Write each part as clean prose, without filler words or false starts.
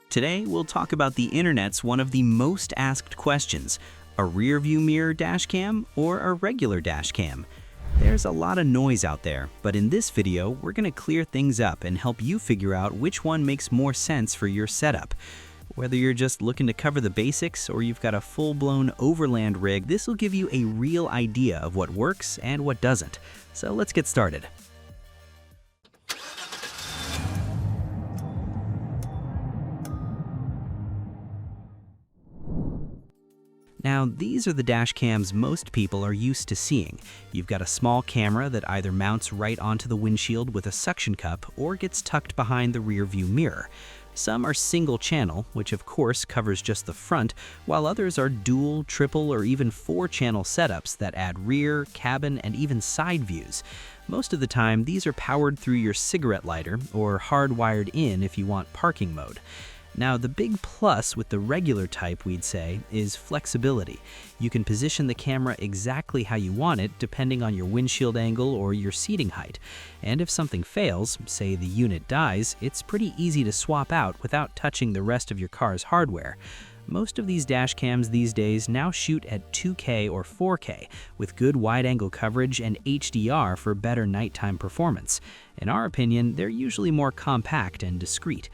Today, we'll talk about the internet's one of the most asked questions: a rearview mirror dashcam or a regular dashcam? There's a lot of noise out there, but in this video, we're going to clear things up and help you figure out which one makes more sense for your setup. Whether you're just looking to cover the basics or you've got a full-blown overland rig, this will give you a real idea of what works and what doesn't. So let's get started. Now, these are the dash cams most people are used to seeing. You've got a small camera that either mounts right onto the windshield with a suction cup or gets tucked behind the rear view mirror. Some are single channel, which of course covers just the front, while others are dual, triple, or even 4-channel setups that add rear, cabin, and even side views. Most of the time, these are powered through your cigarette lighter or hardwired in if you want parking mode. Now, the big plus with the regular type, we'd say, is flexibility. You can position the camera exactly how you want it, depending on your windshield angle or your seating height. And if something fails, say the unit dies, it's pretty easy to swap out without touching the rest of your car's hardware. Most of these dash cams these days now shoot at 2K or 4K, with good wide-angle coverage and HDR for better nighttime performance. In our opinion, they're usually more compact and discreet.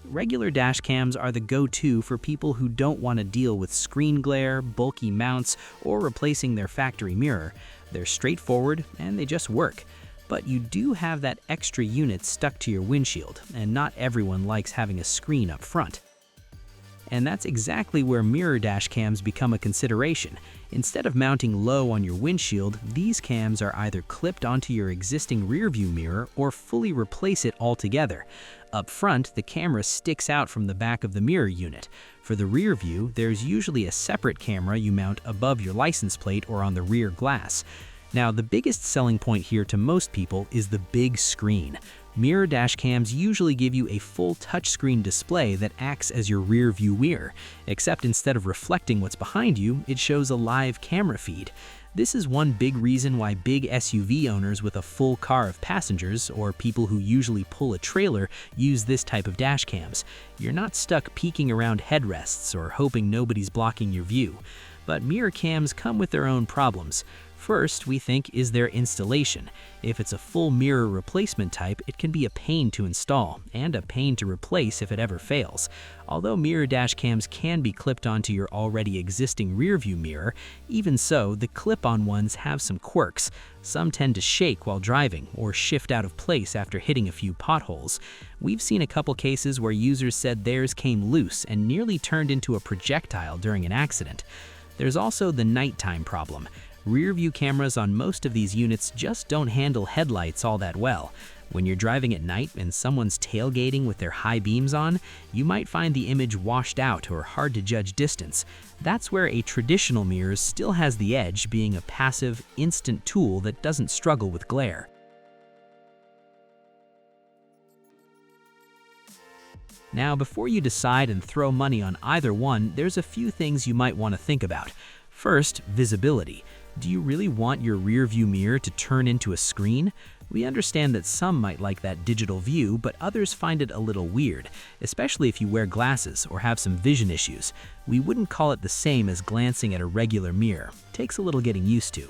Regular dash cams are the go-to for people who don't want to deal with screen glare, bulky mounts, or replacing their factory mirror. They're straightforward and they just work. But you do have that extra unit stuck to your windshield, and not everyone likes having a screen up front. And that's exactly where mirror dash cams become a consideration. Instead of mounting low on your windshield, these cams are either clipped onto your existing rear view mirror or fully replace it altogether. Up front, the camera sticks out from the back of the mirror unit. For the rear view, there's usually a separate camera you mount above your license plate or on the rear glass. Now, the biggest selling point here to most people is the big screen. Mirror dash cams usually give you a full touchscreen display that acts as your rear view mirror, except instead of reflecting what's behind you, it shows a live camera feed. This is one big reason why big SUV owners with a full car of passengers, or people who usually pull a trailer, use this type of dash cams. You're not stuck peeking around headrests or hoping nobody's blocking your view. But mirror cams come with their own problems. First, we think, is their installation. If it's a full mirror replacement type, it can be a pain to install, and a pain to replace if it ever fails. Although mirror dash cams can be clipped onto your already existing rear view mirror, even so, the clip-on ones have some quirks. Some tend to shake while driving, or shift out of place after hitting a few potholes. We've seen a couple cases where users said theirs came loose and nearly turned into a projectile during an accident. There's also the nighttime problem. Rear view cameras on most of these units just don't handle headlights all that well. When you're driving at night and someone's tailgating with their high beams on, you might find the image washed out or hard to judge distance. That's where a traditional mirror still has the edge, being a passive, instant tool that doesn't struggle with glare. Now, before you decide and throw money on either one, there's a few things you might want to think about. First, visibility. Do you really want your rear view mirror to turn into a screen? We understand that some might like that digital view, but others find it a little weird, especially if you wear glasses or have some vision issues. We wouldn't call it the same as glancing at a regular mirror. Takes a little getting used to.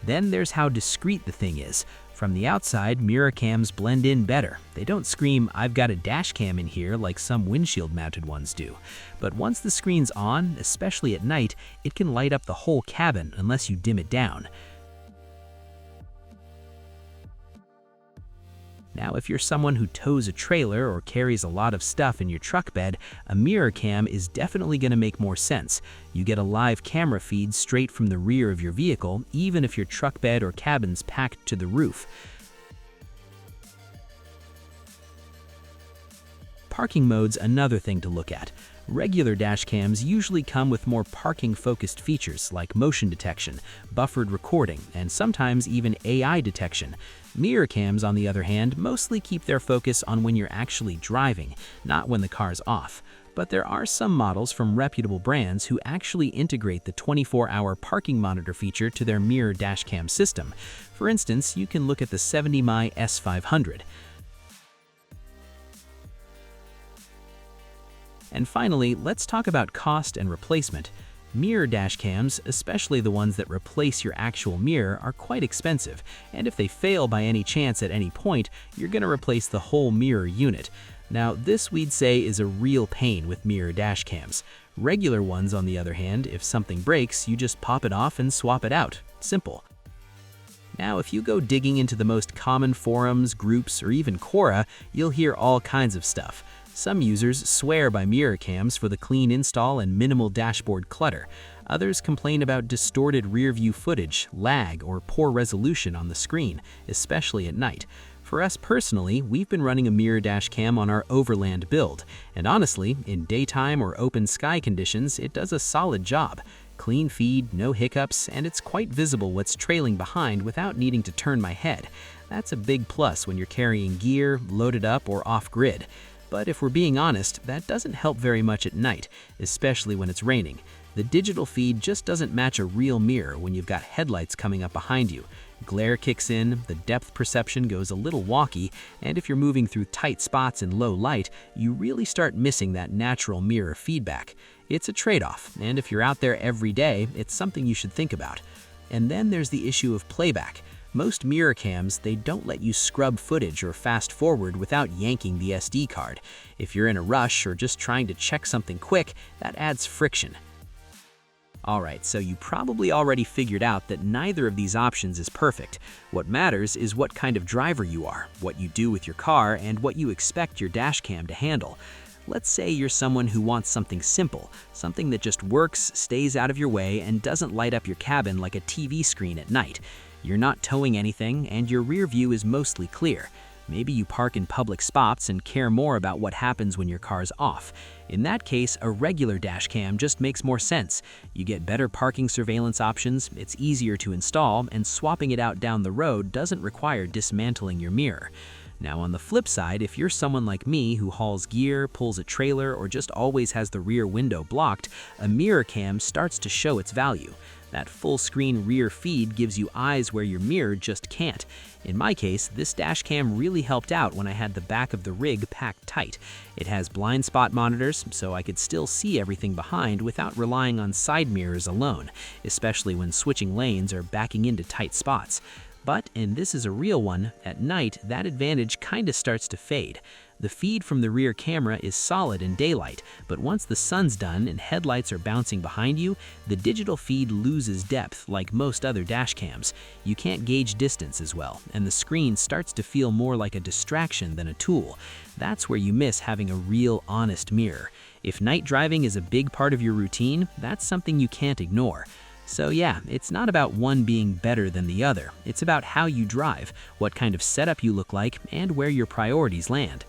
Then there's how discreet the thing is. From the outside, mirror cams blend in better. They don't scream, "I've got a dash cam in here," like some windshield-mounted ones do. But once the screen's on, especially at night, it can light up the whole cabin unless you dim it down. Now, if you're someone who tows a trailer or carries a lot of stuff in your truck bed, a mirror cam is definitely going to make more sense. You get a live camera feed straight from the rear of your vehicle, even if your truck bed or cabin's packed to the roof. Parking mode's another thing to look at. Regular dash cams usually come with more parking-focused features like motion detection, buffered recording, and sometimes even AI detection. Mirror cams, on the other hand, mostly keep their focus on when you're actually driving, not when the car's off. But there are some models from reputable brands who actually integrate the 24-hour parking monitor feature to their mirror dashcam system. For instance, you can look at the 70mi S500. And finally, let's talk about cost and replacement. Mirror dash cams, especially the ones that replace your actual mirror, are quite expensive, and if they fail by any chance at any point, you're going to replace the whole mirror unit. Now, this we'd say is a real pain with mirror dash cams. Regular ones, on the other hand, if something breaks, you just pop it off and swap it out. Simple. Now, if you go digging into the most common forums, groups, or even Quora, you'll hear all kinds of stuff. Some users swear by mirror cams for the clean install and minimal dashboard clutter. Others complain about distorted rear-view footage, lag, or poor resolution on the screen, especially at night. For us personally, we've been running a mirror dash cam on our overland build, and honestly, in daytime or open sky conditions, it does a solid job. Clean feed, no hiccups, and it's quite visible what's trailing behind without needing to turn my head. That's a big plus when you're carrying gear, loaded up, or off-grid. But if we're being honest, that doesn't help very much at night, especially when it's raining. The digital feed just doesn't match a real mirror when you've got headlights coming up behind you. Glare kicks in, the depth perception goes a little wonky, and if you're moving through tight spots in low light, you really start missing that natural mirror feedback. It's a trade-off, and if you're out there every day, it's something you should think about. And then there's the issue of playback. Most mirror cams, they don't let you scrub footage or fast forward without yanking the SD card. If you're in a rush or just trying to check something quick, that adds friction. Alright, so you probably already figured out that neither of these options is perfect. What matters is what kind of driver you are, what you do with your car, and what you expect your dash cam to handle. Let's say you're someone who wants something simple, something that just works, stays out of your way, and doesn't light up your cabin like a TV screen at night. You're not towing anything, and your rear view is mostly clear. Maybe you park in public spots and care more about what happens when your car's off. In that case, a regular dash cam just makes more sense. You get better parking surveillance options, it's easier to install, and swapping it out down the road doesn't require dismantling your mirror. Now on the flip side, if you're someone like me who hauls gear, pulls a trailer, or just always has the rear window blocked, a mirror cam starts to show its value. That full-screen rear feed gives you eyes where your mirror just can't. In my case, this dash cam really helped out when I had the back of the rig packed tight. It has blind spot monitors, so I could still see everything behind without relying on side mirrors alone, especially when switching lanes or backing into tight spots. But, and this is a real one, at night that advantage kinda starts to fade. The feed from the rear camera is solid in daylight, but once the sun's done and headlights are bouncing behind you, the digital feed loses depth like most other dash cams. You can't gauge distance as well, and the screen starts to feel more like a distraction than a tool. That's where you miss having a real, honest mirror. If night driving is a big part of your routine, that's something you can't ignore. So yeah, it's not about one being better than the other. It's about how you drive, what kind of setup you look like, and where your priorities land.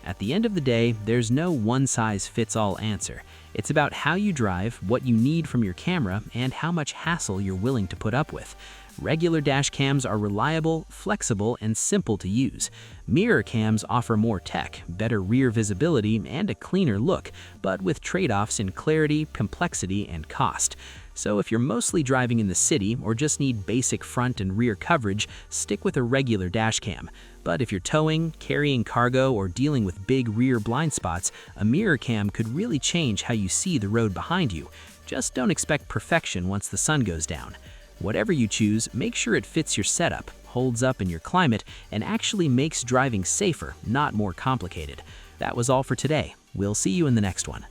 At the end of the day, there's no one-size-fits-all answer. It's about how you drive, what you need from your camera, and how much hassle you're willing to put up with. Regular dash cams are reliable, flexible, and simple to use. Mirror cams offer more tech, better rear visibility, and a cleaner look, but with trade-offs in clarity, complexity, and cost. So if you're mostly driving in the city or just need basic front and rear coverage, stick with a regular dash cam. But if you're towing, carrying cargo, or dealing with big rear blind spots, a mirror cam could really change how you see the road behind you. Just don't expect perfection once the sun goes down. Whatever you choose, make sure it fits your setup, holds up in your climate, and actually makes driving safer, not more complicated. That was all for today. We'll see you in the next one.